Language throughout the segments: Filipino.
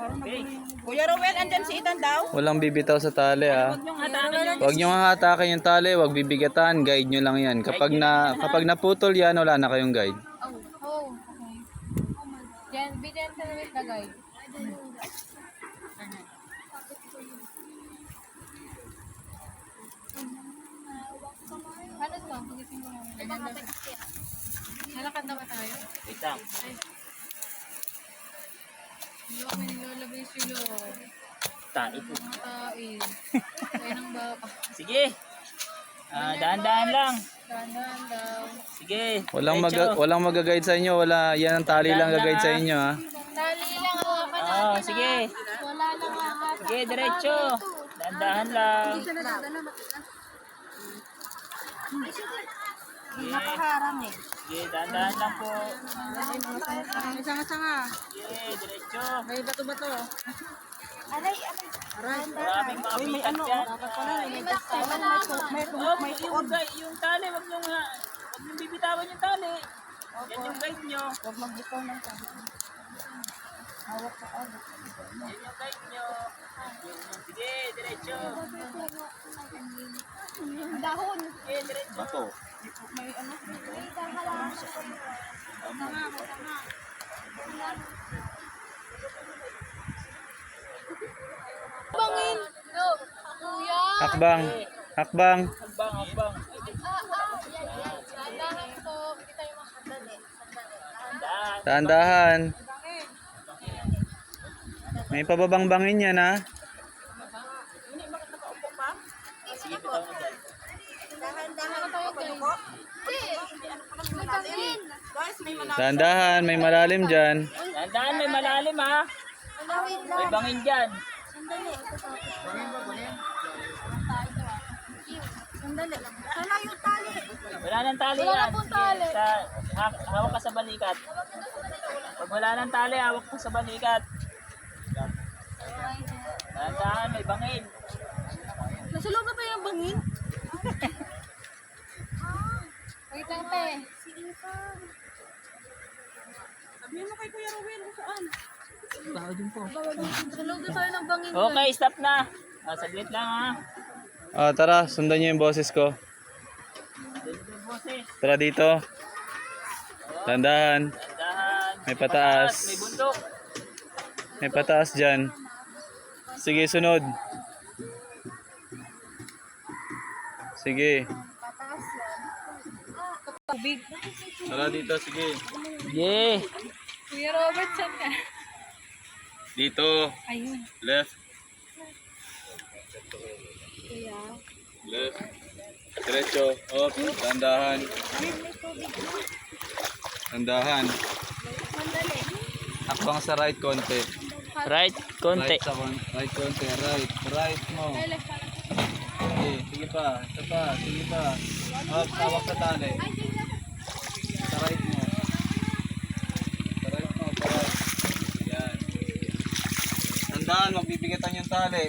Okay. Kuya Rowel, andyan si Ethan daw. Walang bibitaw sa tali ah. Huwag niyong hatakin yung... Huwag nyo hahatakin yung tali, huwag bibigatan, guide nyo lang yan. Kapag naputol yan, wala na kayong guide. Oh, okay. Yan, be gentle with the guide. Ano to? Pagitin mo lang. Nalakad na ba tayo? Wait lang. Hindi ako nilalagay sila. Tayo po. Mga tain. Kaya nang baka. Sige. Dahan-dahan lang. Dahan-dahan daw. Sige. Walang mag-guide sa inyo, yan ang tali lang gag-guide sa inyo ha. Tali lang hawakan natin. Oh, sige. Wala lang hawakan. Sige, diretso. Dahan-dahan lang. Nakaharang eh. Sige, dahan-dahan lang po. May sanga-sanga. Sige, diretso. May bato-bato. Aray, aray. Maraming mga pikat dyan. Yung tali, wag niyong bibitawan yung tali. Yan yung guide nyo. Huwag magbitaw ng tali. Hawak sa agad. Yan yung guide nyo. Sige, diretso. Dahon. Sige, diretso. Bato. May ano? May dahon. Tama. Bangin. No. Kuya. Hakbang. Hakbang. Hakbang, hakbang. Dahan po. Hindi tayo makadali. Dahan. Dahan-dahan. May pababangbangin yan ha. Sige, bitaw mo dyan. Dahan tayo guys. May bangin. Dahan-dahan, may malalim dyan. Dahan-dahan, may malalim ha. May bangin dyan. Sandali. Sana yung tali. Wala nang tali Wala yan. na pong tali. Hawak ka sa balikat. Pag wala nang tali, hawak ka sa balikat. Dahan-dahan, may bangin. Nasa loob na pa yung bangin? Wait lang te. Sige pa. Sabihin mo kay Kuya Rowel kung saan. Sa loob na tayo ng bangin. Okay, stop na. Saglit lang ha. Tara, sundan nyo yung boses ko. Boses. Tara dito. Dahan-dahan. Dahan. May pataas. May bundok. May pataas dyan. Sige, sunod. Sige. Tubig. Tara dito, sige. Yeah. Kuya Robert, saan ka? Dito. Ayun. Left. Kuya. Left. Diretso. Up. Dahan-dahan. Dahan-dahan. Sandali. Hakbang sa right konti. Right, konti. Right konti. Right. Right mo. Left pala. Sige, sige pa. Isa pa. Sige pa. Up. Hawak sa tali. Sa right mo. Sa right mo. Sa right. Yan. Tandaan, magbibigatan yung tali.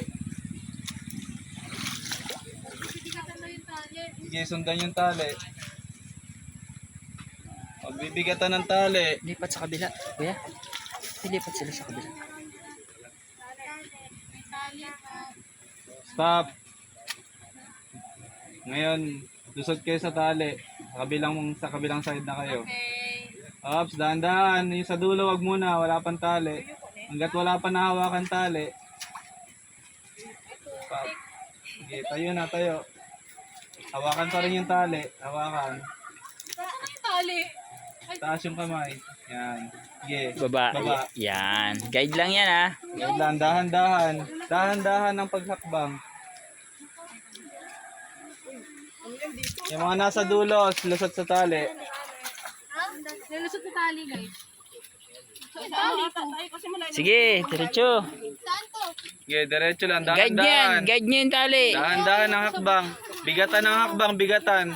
Bibigatan na yung tali. Sige, sundan yung tali. Magbibigatan ng tali. Lipat sa kabila, kuya. Lipat sila sa kabila. May tali pa. Stop. Ngayon, lusot kayo sa tali. Sa kabilang side na kayo. Okay. Ops, dahan-dahan. Yung sa dulo, wag muna. Wala pang tali. Hanggat wala pa nahawakan tali. Stop. Sige, tayo na, tayo. Hawakan pa rin yung tali. Hawakan. Saan yung tali? Taas yung kamay. Yan. Sige. Baba. Baba. Yan. Guide lang yan ha. Wait lang, dahan-dahan. Dahan-dahan ng paghakbang. Yung mga nasa dulo, lusot sa tali. Ha? Nilusot na tali guys. Saan tali po? Sige, diretso. Saan to? Sige, diretso lang. Guide yan. Dahan-dahan. Guide nyo yung tali. Dahan-dahan ng hakbang. Bigatan ng hakbang, bigatan.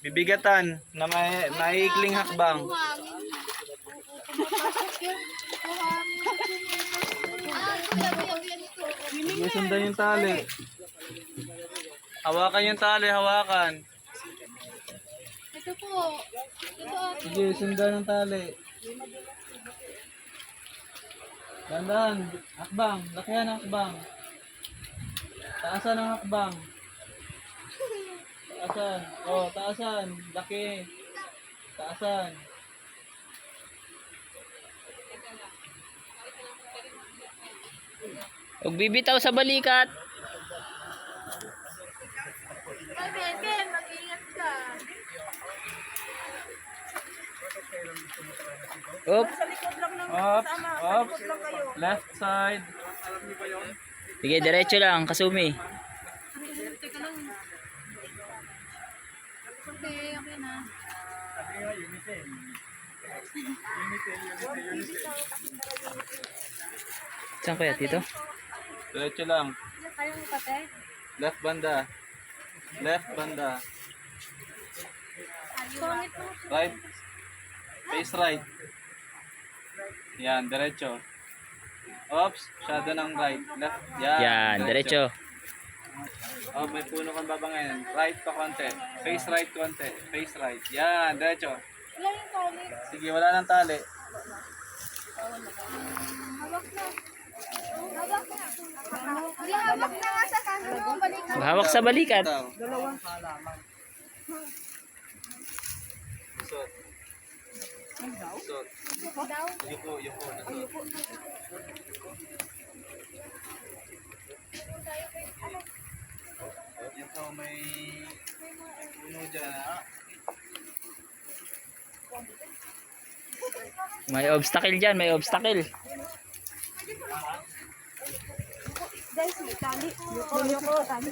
Bibigatan na may maikling hakbang. Sige, sundan yung tali. Hawakan yung tali, hawakan. Ito po. Ito ate. Sige, sundan yung tali. Dandan, hakbang. Lakihan ang hakbang. Taasan ang hakbang. Taasan. Oh, taasan. Laki. Taasan. Huwag bibitaw sa balikat. Ay, Ben, mag-iingat ka. Up. Up, up. Left side. Sige, diretso lang, kasumi. Teka lang. Okay na. Saan kaya dito? Diretso lang. Kaya mo kate? Left banda. Left banda. Sungit mo. Right. Face right. Yan, diretso. Oops, shadow ng right. Left. Yan, diretso. Oh, may puno kang babangin. Right pa konti. Face right konti. Face right. Yan, diretso. Wala yung tali. Sige, wala nang tali. Hawak na. Hawak na. Hindi, hawak na nga sa kanto. Balik na. Hawak sa balikat. Dalawang halaman. Usot. Usot. Daw. Yuko, yuko. Yuko, may puno dyan. May obstacle dyan, may obstacle. Guys, may tali. Yuko, tali.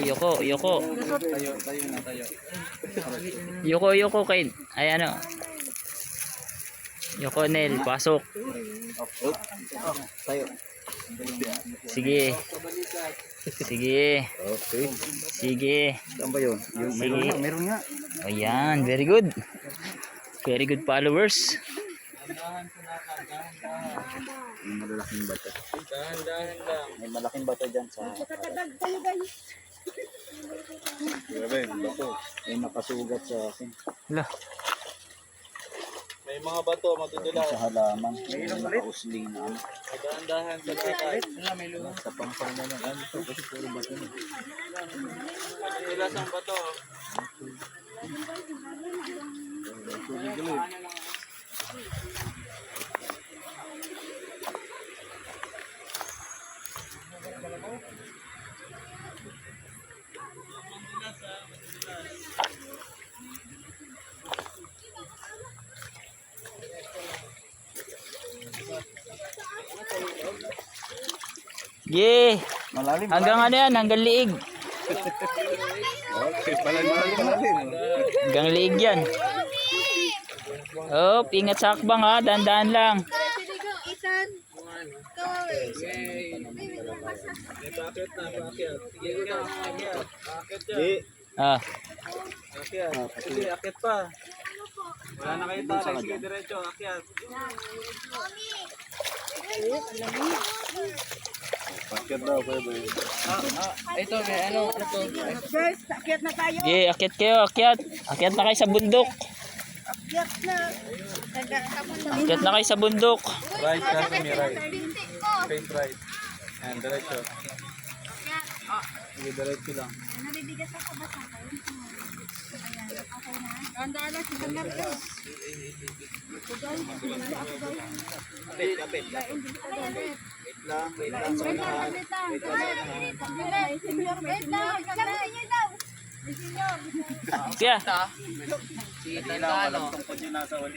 Yoko, yoko. Tayo, tayo na tayo. Yoko, yoko, Kain. Ay, ano. Yoko, Nel, pasok. Tayo. Sige. Sige. Okay. Sige. Saan ba yun? Sige. Meron nga. Ayan, very good. Very good followers. May malalaking bato. Dahan-dahan lang. May malaking bato dyan sa... Katadag kayo, guys. Grabe, bato. May nakasugat sa akin. Hala. May mga bato, matutulas. Sa halaman. May nakausling na ano. Dahan-dahan sa lakay. May luha. Sa pampang na lang. Ano ito? Kasi puro bato na. Matutulas ang bato. Yeah. Malalim. Hanggang ano yan, hanggang liig. Okay, malalim. Hanggang liig yan. Oh, ingat sa hakbang ha, dahan-dahan lang. Isan. Bakit na, bakit? Sige ka, bakit? Bakit yan? Ah, Akyat. Sige, akyat pa. Wala na kayo tali. Sige, diretso. Akyat. Akyat daw, pwede. ito, may ano to? Guys, akyat na tayo. Yeah, akyat kayo, akyat. Akyat na kayo sa bundok. Akyat na. Akyat na kayo sa bundok. Right, kasi may right. Face right. And diretso. Sige, diretso lang. Nabibigas ako ba sa akin? Ayan, okay na. Tandaan na, sigagat ko. Kapit, kapit. Wait lang, wait lang. Wait lang, wait lang. Wait lang, senior daw. Senior. Kaya, Hindi lang, walang tungkol yun nasa uli.